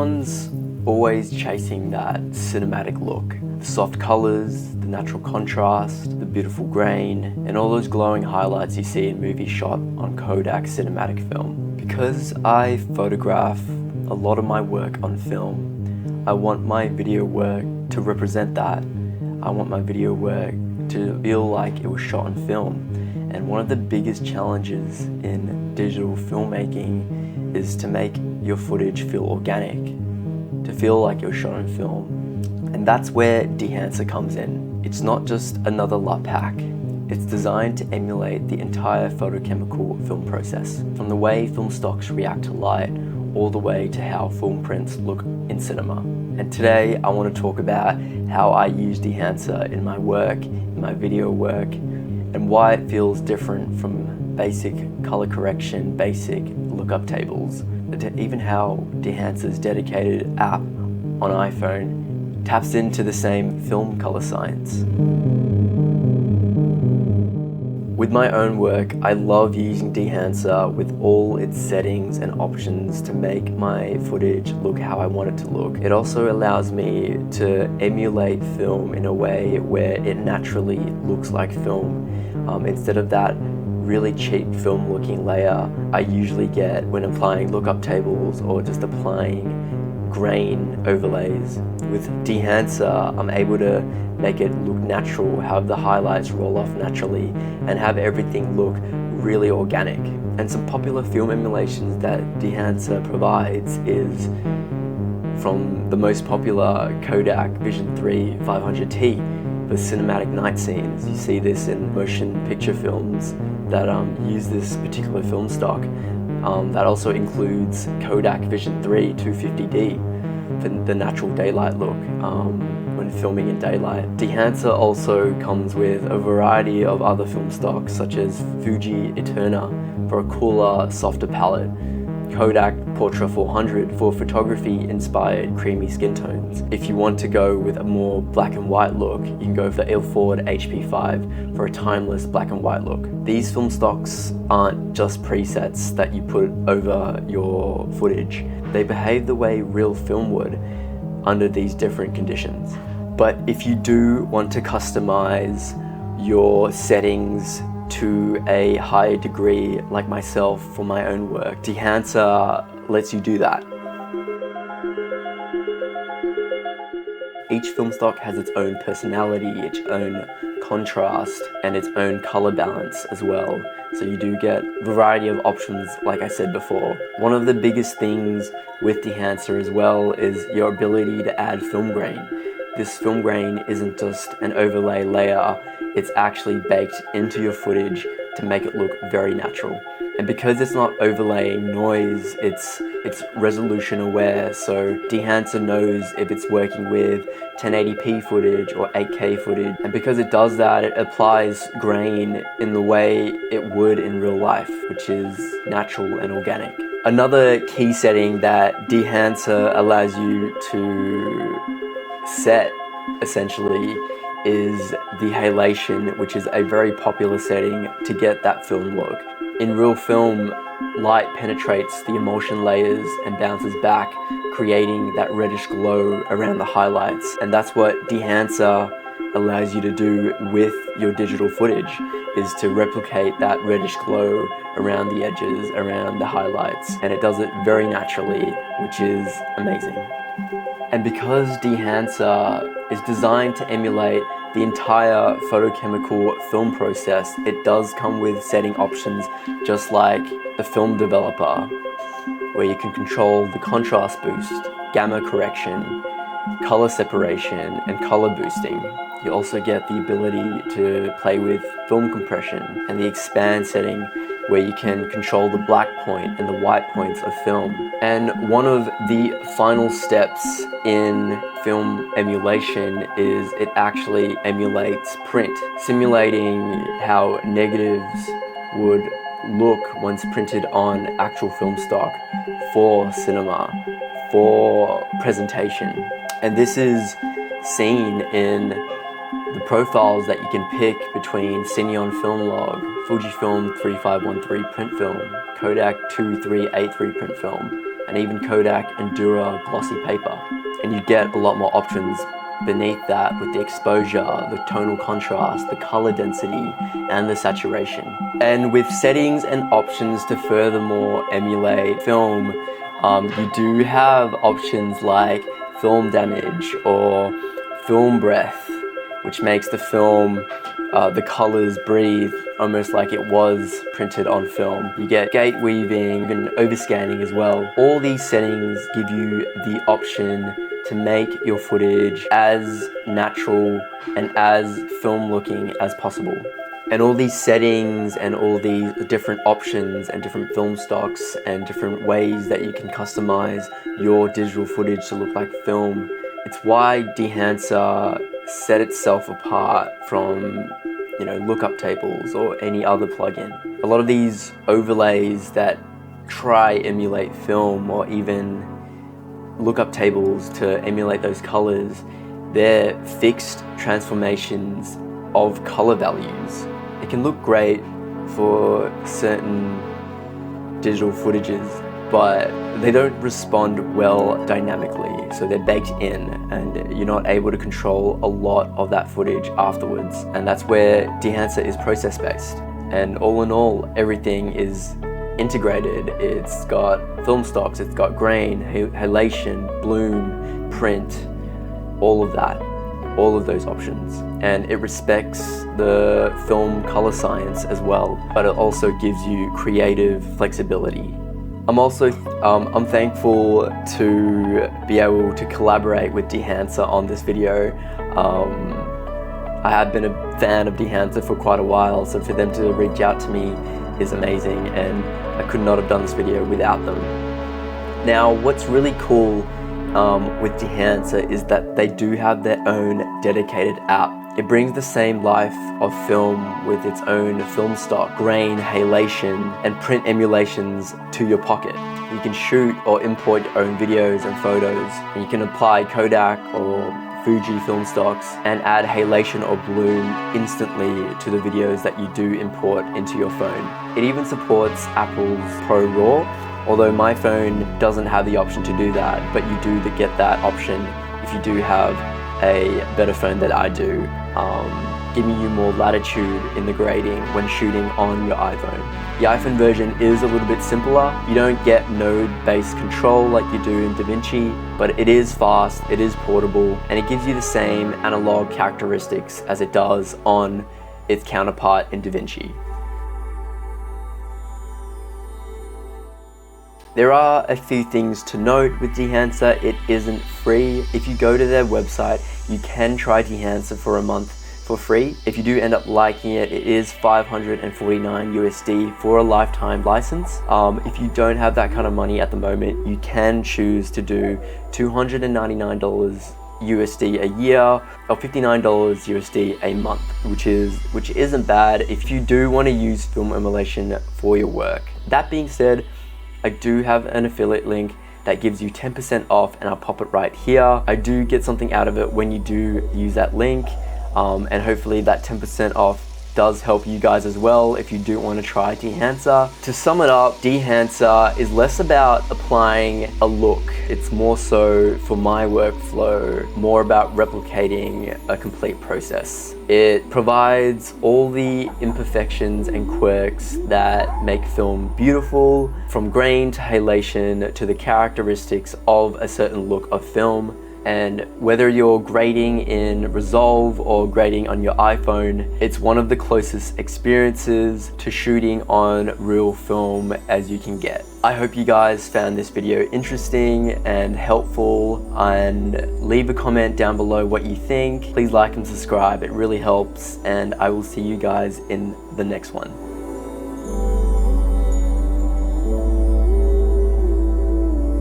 Everyone's always chasing that cinematic look. The soft colors, the natural contrast, the beautiful grain, and all those glowing highlights you see in movies shot on Kodak cinematic film. Because I photograph a lot of my work on film, I want my video work to represent that. I want my video work to feel like it was shot on film. And one of the biggest challenges in digital filmmaking is to make your footage feel organic, to feel like it was shot on film. And that's where Dehancer comes in. It's not just another LUT pack. It's designed to emulate the entire photochemical film process, from the way film stocks react to light, all the way to how film prints look in cinema. And today I want to talk about how I use Dehancer in my work, in my video work, and why it feels different from basic color correction, basic lookup tables, to even how Dehancer's dedicated app on iPhone taps into the same film color science. With my own work, I love using Dehancer with all its settings and options to make my footage look how I want it to look. It also allows me to emulate film in a way where it naturally looks like film. Instead of that really cheap film looking layer I usually get when applying lookup tables or just applying grain overlays. With Dehancer, I'm able to make it look natural, have the highlights roll off naturally, and have everything look really organic. And some popular film emulations that Dehancer provides is from the most popular Kodak Vision 3 500T for cinematic night scenes. You see this in motion picture films that use this particular film stock. That also includes Kodak Vision 3 250D for the natural daylight look when filming in daylight. Dehancer also comes with a variety of other film stocks such as Fuji Eterna for a cooler, softer palette, Kodak Portra 400 for photography-inspired creamy skin tones. If you want to go with a more black and white look, you can go for the Ilford HP5 for a timeless black and white look. These film stocks aren't just presets that you put over your footage. They behave the way real film would under these different conditions. But if you do want to customize your settings to a higher degree, like myself for my own work, Dehancer lets you do that. Each film stock has its own personality, its own contrast, and its own color balance as well. So you do get a variety of options, like I said before. One of the biggest things with Dehancer as well is your ability to add film grain. This film grain isn't just an overlay layer, it's actually baked into your footage to make it look very natural. And because it's not overlaying noise, it's resolution aware, so Dehancer knows if it's working with 1080p footage or 8K footage. And because it does that, it applies grain in the way it would in real life, which is natural and organic. Another key setting that Dehancer allows you to set, essentially, is the halation, which is a very popular setting to get that film look. In real film, light penetrates the emulsion layers and bounces back, creating that reddish glow around the highlights. And that's what Dehancer allows you to do with your digital footage, is to replicate that reddish glow around the edges, around the highlights. And it does it very naturally, which is amazing. And because Dehancer is designed to emulate the entire photochemical film process, it does come with setting options just like the film developer, where you can control the contrast boost, gamma correction, color separation, and color boosting. You also get the ability to play with film compression and the expand setting, where you can control the black point and the white points of film. And one of the final steps in film emulation is it actually emulates print, simulating how negatives would look once printed on actual film stock for cinema, for presentation. And this is seen in the profiles that you can pick between Cineon Film Log, Fujifilm 3513 print film, Kodak 2383 print film, and even Kodak and Dura glossy paper. And you get a lot more options beneath that with the exposure, the tonal contrast, the color density, and the saturation. And with settings and options to furthermore emulate film, you do have options like film damage or film breath, which makes the film, the colors breathe almost like it was printed on film. You get gate weaving and overscanning as well. All these settings give you the option to make your footage as natural and as film looking as possible. And all these settings and all these different options and different film stocks and different ways that you can customize your digital footage to look like film, it's why Dehancer set itself apart from, you know, lookup tables or any other plugin. A lot of these overlays that try emulate film or even lookup tables to emulate those colors, they're fixed transformations of color values. It can look great for certain digital footages, but they don't respond well dynamically, so they're baked in and you're not able to control a lot of that footage afterwards. And that's where Dehancer is process based. And all in all, everything is integrated. It's got film stocks, it's got grain, halation, bloom, print, all of that, all of those options. And it respects the film color science as well, but it also gives you creative flexibility. I'm thankful to be able to collaborate with Dehancer on this video. I have been a fan of Dehancer for quite a while, so for them to reach out to me is amazing, and I could not have done this video without them. Now, what's really cool with Dehancer is that they do have their own dedicated app. It brings the same life of film with its own film stock, grain, halation, and print emulations to your pocket. You can shoot or import your own videos and photos, and you can apply Kodak or Fuji film stocks and add halation or bloom instantly to the videos that you do import into your phone. It even supports Apple's Pro RAW, although my phone doesn't have the option to do that, but you do get that option if you do have a better phone than I do, giving you more latitude in the grading when shooting on your iPhone. The iPhone version is a little bit simpler. You don't get node-based control like you do in DaVinci, but it is fast, it is portable, and it gives you the same analog characteristics as it does on its counterpart in DaVinci. There are a few things to note with Dehancer. It isn't free. If you go to their website, you can try Dehancer for a month for free. If you do end up liking it, it is $549 USD for a lifetime license. If you don't have that kind of money at the moment, you can choose to do $299 USD a year or $59 USD a month, which isn't bad if you do want to use film emulation for your work. That being said, I do have an affiliate link that gives you 10% off, and I'll pop it right here. I do get something out of it when you do use that link, and hopefully that 10% off does help you guys as well if you do want to try Dehancer. To sum it up, Dehancer is less about applying a look. It's more so, for my workflow, more about replicating a complete process. It provides all the imperfections and quirks that make film beautiful, from grain to halation to the characteristics of a certain look of film. And whether you're grading in Resolve or grading on your iPhone, it's one of the closest experiences to shooting on real film as you can get. I hope you guys found this video interesting and helpful, and leave a comment down below what you think. Please like and subscribe, it really helps, and I will see you guys in the next one.